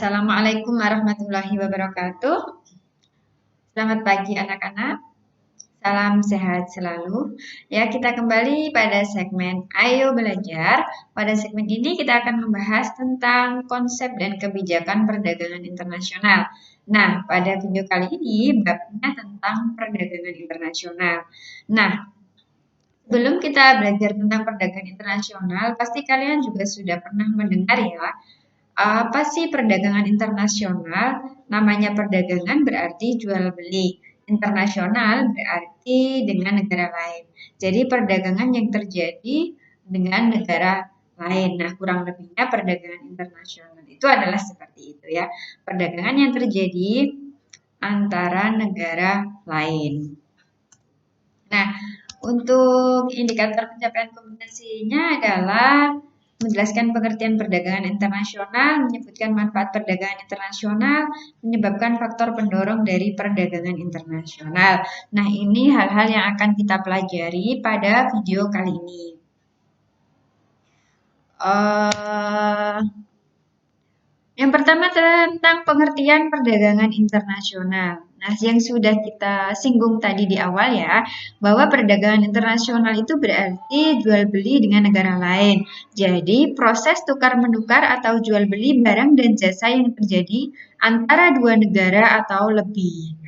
Assalamualaikum warahmatullahi wabarakatuh. Selamat pagi anak-anak. Salam sehat selalu. Ya, kita kembali pada segmen Ayo Belajar. Pada segmen ini kita akan membahas tentang konsep dan kebijakan perdagangan internasional. Nah, pada video kali ini babnya tentang perdagangan internasional. Nah, sebelum kita belajar tentang perdagangan internasional, pasti kalian juga sudah pernah mendengar ya, apa sih perdagangan internasional? Namanya perdagangan berarti jual beli. Internasional berarti dengan negara lain. Jadi perdagangan yang terjadi dengan negara lain. Nah, kurang lebihnya perdagangan internasional itu adalah seperti itu ya. Perdagangan yang terjadi antara negara lain. Nah, untuk indikator pencapaian kompetensinya adalah menjelaskan pengertian perdagangan internasional, menyebutkan manfaat perdagangan internasional, menyebabkan faktor pendorong dari perdagangan internasional. Nah, ini hal-hal yang akan kita pelajari pada video kali ini. Yang pertama tentang pengertian perdagangan internasional. Nah, yang sudah kita singgung tadi di awal ya, bahwa perdagangan internasional itu berarti jual beli dengan negara lain. Jadi, proses tukar-menukar atau jual beli barang dan jasa yang terjadi antara dua negara atau lebih.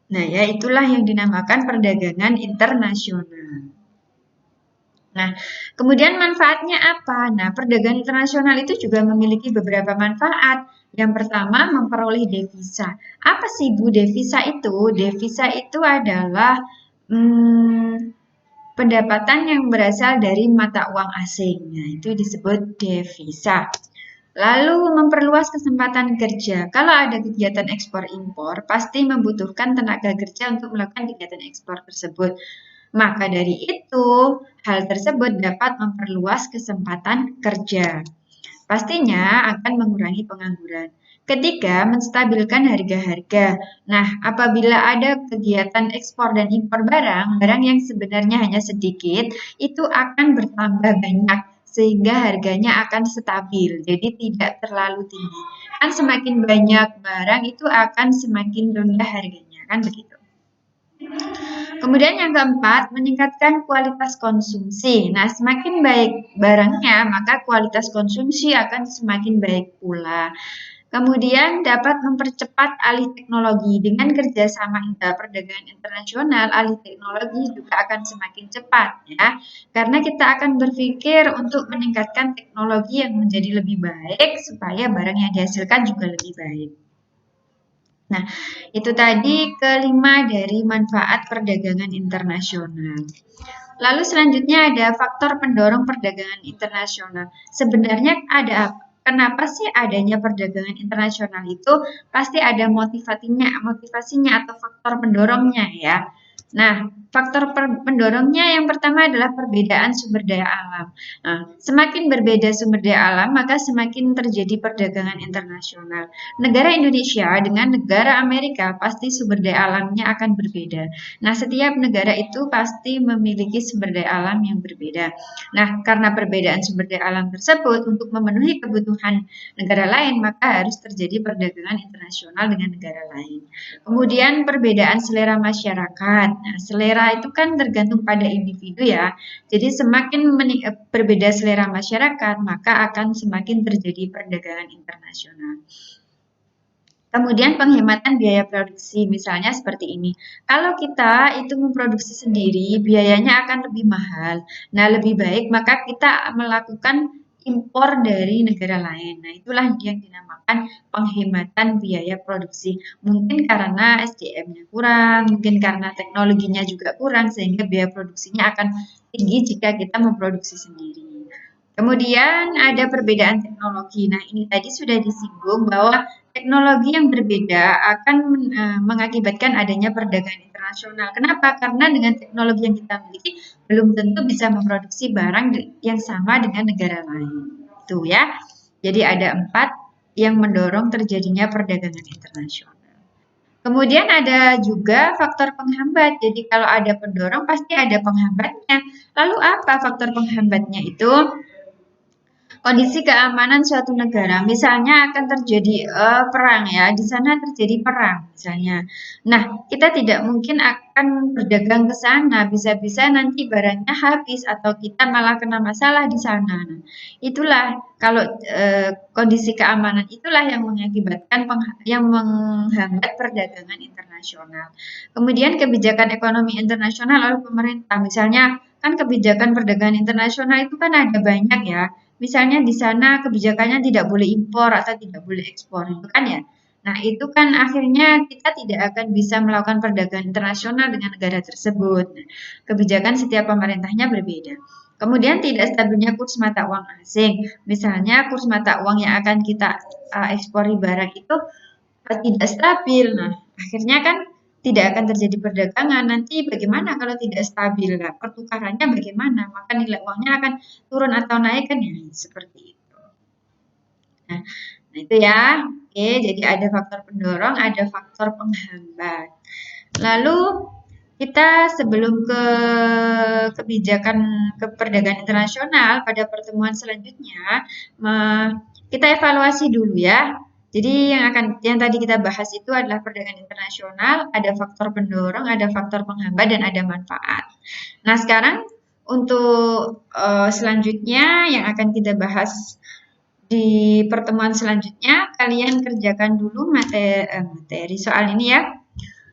Nah, ya itulah yang dinamakan perdagangan internasional. Nah, kemudian manfaatnya apa? Nah, perdagangan internasional itu juga memiliki beberapa manfaat. Yang pertama, memperoleh devisa. Apa sih Bu devisa itu? Devisa itu adalah pendapatan yang berasal dari mata uang asing. Nah, itu disebut devisa. Lalu memperluas kesempatan kerja. Kalau ada kegiatan ekspor impor, pasti membutuhkan tenaga kerja untuk melakukan kegiatan ekspor tersebut. Maka dari itu, hal tersebut dapat memperluas kesempatan kerja. Pastinya akan mengurangi pengangguran. Ketiga, menstabilkan harga-harga. Nah, apabila ada kegiatan ekspor dan impor barang, barang yang sebenarnya hanya sedikit, itu akan bertambah banyak sehingga harganya akan stabil, jadi tidak terlalu tinggi. Kan semakin banyak barang itu akan semakin rendah harganya, kan begitu. Kemudian yang keempat, meningkatkan kualitas konsumsi. Nah, semakin baik barangnya, maka kualitas konsumsi akan semakin baik pula. Kemudian dapat mempercepat alih teknologi. Dengan kerjasama perdagangan internasional, alih teknologi juga akan semakin cepat ya. Karena kita akan berpikir untuk meningkatkan teknologi yang menjadi lebih baik supaya barang yang dihasilkan juga lebih baik. Nah, itu tadi kelima dari manfaat perdagangan internasional. Lalu selanjutnya ada faktor pendorong perdagangan internasional. Sebenarnya ada apa? Kenapa sih adanya perdagangan internasional itu? Pasti ada motivasinya atau faktor pendorongnya ya. Nah, faktor pendorongnya yang pertama adalah perbedaan sumber daya alam. Nah, semakin berbeda sumber daya alam, maka semakin terjadi perdagangan internasional. Negara Indonesia dengan negara Amerika pasti sumber daya alamnya akan berbeda. Nah, setiap negara itu pasti memiliki sumber daya alam yang berbeda. Nah, karena perbedaan sumber daya alam tersebut untuk memenuhi kebutuhan negara lain, maka harus terjadi perdagangan internasional dengan negara lain. Kemudian perbedaan selera masyarakat. Nah, selera itu kan tergantung pada individu ya. Jadi semakin berbeda selera masyarakat, maka akan semakin terjadi perdagangan internasional. Kemudian penghematan biaya produksi, misalnya seperti ini. Kalau kita itu memproduksi sendiri, biayanya akan lebih mahal. Nah, lebih baik maka kita melakukan impor dari negara lain. Nah, itulah yang dinamakan penghematan biaya produksi. Mungkin karena SDM-nya kurang, mungkin karena teknologinya juga kurang, sehingga biaya produksinya akan tinggi jika kita memproduksi sendiri. Kemudian ada perbedaan teknologi. Nah, ini tadi sudah disinggung bahwa teknologi yang berbeda akan mengakibatkan adanya perdagangan internasional. Kenapa? Karena dengan teknologi yang kita miliki belum tentu bisa memproduksi barang yang sama dengan negara lain. Itu ya. Jadi ada 4 yang mendorong terjadinya perdagangan internasional. Kemudian ada juga faktor penghambat. Jadi kalau ada pendorong pasti ada penghambatnya. Lalu apa faktor penghambatnya itu? kondisi keamanan suatu negara. Misalnya akan terjadi perang ya, di sana terjadi perang misalnya. Nah, kita tidak mungkin akan berdagang ke sana, bisa-bisa nanti barangnya habis atau kita malah kena masalah di sana. Nah, itulah kalau kondisi keamanan itulah yang mengakibatkan yang menghambat perdagangan internasional. Kemudian kebijakan ekonomi internasional oleh pemerintah, misalnya kan kebijakan perdagangan internasional itu kan ada banyak ya. Misalnya di sana kebijakannya tidak boleh impor atau tidak boleh ekspor, itu kan ya. Nah, itu kan akhirnya kita tidak akan bisa melakukan perdagangan internasional dengan negara tersebut. Nah, kebijakan setiap pemerintahnya berbeda. Kemudian tidak stabilnya kurs mata uang asing. Misalnya kurs mata uang yang akan kita ekspori barang itu tidak stabil. Nah, akhirnya kan tidak akan terjadi perdagangan. Nanti bagaimana kalau tidak stabil? Nah, pertukarannya bagaimana? Maka nilai uangnya akan turun atau naik kan ya, seperti itu. Nah, itu ya. Oke, jadi ada faktor pendorong, ada faktor penghambat. Lalu kita sebelum ke kebijakan perdagangan internasional pada pertemuan selanjutnya, kita evaluasi dulu ya. Jadi yang tadi kita bahas itu adalah perdagangan internasional, ada faktor pendorong, ada faktor penghambat dan ada manfaat. Nah, sekarang untuk selanjutnya yang akan kita bahas di pertemuan selanjutnya, kalian kerjakan dulu materi soal ini ya.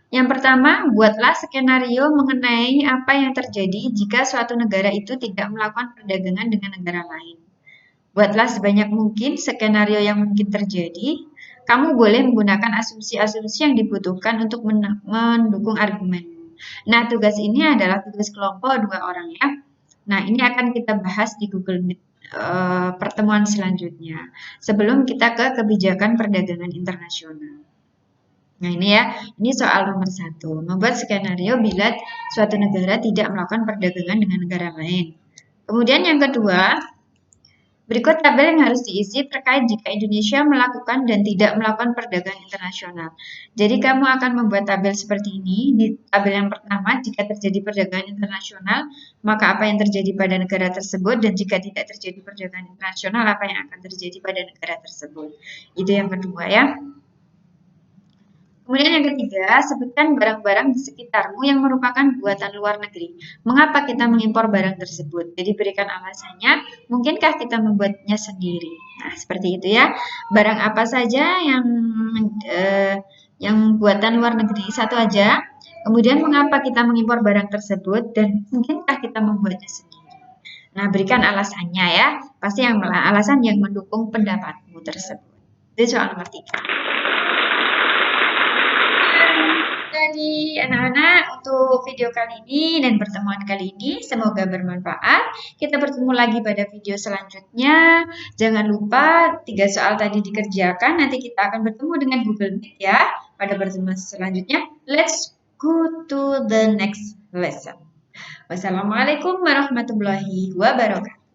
Yang pertama, buatlah skenario mengenai apa yang terjadi jika suatu negara itu tidak melakukan perdagangan dengan negara lain. Buatlah sebanyak mungkin skenario yang mungkin terjadi. Kamu boleh menggunakan asumsi-asumsi yang dibutuhkan untuk mendukung argumen. Nah, tugas ini adalah tugas kelompok 2 orang ya. Nah, ini akan kita bahas di Google Meet pertemuan selanjutnya. Sebelum kita ke kebijakan perdagangan internasional. Nah, ini ya, ini soal nomor 1. Membuat skenario bila suatu negara tidak melakukan perdagangan dengan negara lain. Kemudian yang kedua, berikut tabel yang harus diisi terkait jika Indonesia melakukan dan tidak melakukan perdagangan internasional. Jadi kamu akan membuat tabel seperti ini. Di tabel yang pertama, jika terjadi perdagangan internasional, maka apa yang terjadi pada negara tersebut, dan jika tidak terjadi perdagangan internasional, apa yang akan terjadi pada negara tersebut. Itu yang kedua ya. Kemudian yang ketiga, sebutkan barang-barang di sekitarmu yang merupakan buatan luar negeri. Mengapa kita mengimpor barang tersebut? Jadi berikan alasannya, mungkinkah kita membuatnya sendiri? Nah, seperti itu ya. Barang apa saja yang buatan luar negeri, satu aja. Kemudian mengapa kita mengimpor barang tersebut dan mungkinkah kita membuatnya sendiri? Nah, berikan alasannya ya. Pasti yang alasan yang mendukung pendapatmu tersebut. Itu soal nomor 3. Jadi anak-anak untuk video kali ini dan pertemuan kali ini semoga bermanfaat. Kita bertemu lagi pada video selanjutnya. Jangan lupa 3 soal tadi dikerjakan. Nanti kita akan bertemu dengan Google Meet ya pada pertemuan selanjutnya. Let's go to the next lesson. Wassalamualaikum warahmatullahi wabarakatuh.